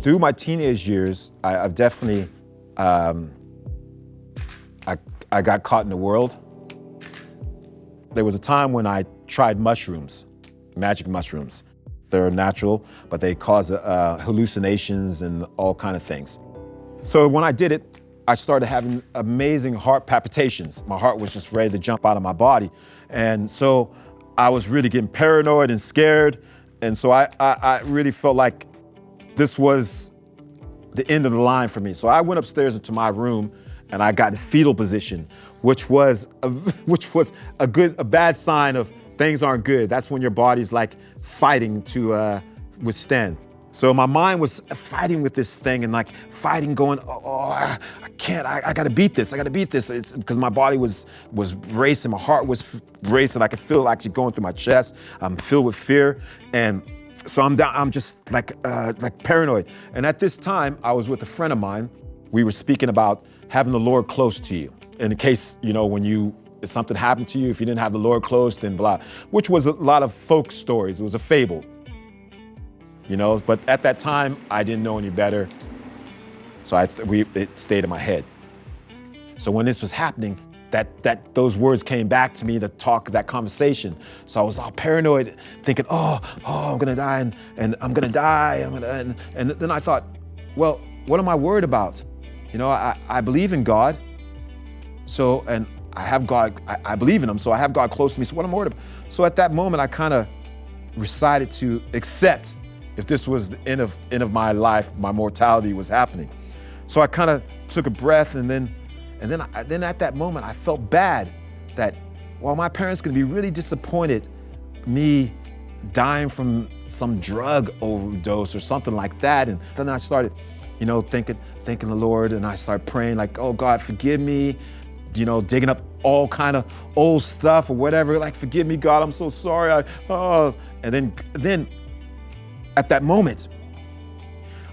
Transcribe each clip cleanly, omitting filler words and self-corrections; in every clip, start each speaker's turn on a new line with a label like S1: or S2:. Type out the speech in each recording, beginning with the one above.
S1: Through my teenage years, I've definitely, I got caught in the world. There was a time when I tried mushrooms, magic mushrooms. They're natural, but they cause hallucinations and all kind of things. So when I did it, I started having amazing heart palpitations. My heart was just ready to jump out of my body. And so I was really getting paranoid and scared. And so I really felt like this was the end of the line for me. So I went upstairs into my room and I got in fetal position, which was a bad sign of things aren't good. That's when your body's like fighting to withstand. So my mind was fighting with this thing and like fighting, going, I can't, I gotta beat this. It's because my body was racing, my heart was racing. I could feel it actually going through my chest. I'm filled with fear. And so I'm just like paranoid. And at this time, I was with a friend of mine. We were speaking about having the Lord close to you. In case, if something happened to you, if you didn't have the Lord close, then blah, which was a lot of folk stories. It was a fable. But at that time, I didn't know any better. So it stayed in my head. So when this was happening, those words came back to me, that conversation. So I was all paranoid, thinking, I'm gonna die, and I'm gonna die, and then I thought, well, what am I worried about? I believe in God. So, and I have God, I believe in him, so I have God close to me, so what am I worried about? So at that moment, I kind of decided to accept if this was the end of my life, my mortality was happening. So I kind of took a breath, and then at that moment, I felt bad that, my parents going to be really disappointed me dying from some drug overdose or something like that. And then I started, thinking the Lord, and I started praying like, oh God, forgive me, digging up all kind of old stuff or whatever, like, forgive me, God, I'm so sorry. And then at that moment,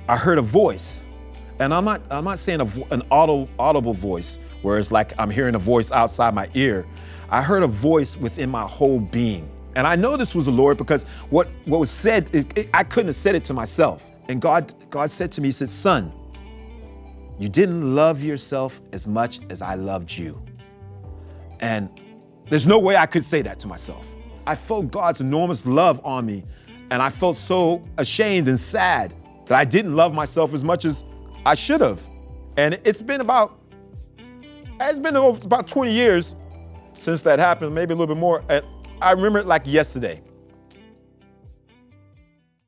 S1: I heard a voice, and I'm not saying an audible voice where it's like I'm hearing a voice outside my ear. I heard a voice within my whole being, and I know this was the Lord because what was said, I couldn't have said it to myself. And God said to me, he said, son, you didn't love yourself as much as I loved you. And there's no way I could say that to myself. I felt God's enormous love on me. And I felt so ashamed and sad that I didn't love myself as much as I should have. And it's been about 20 years since that happened, maybe a little bit more. And I remember it like yesterday.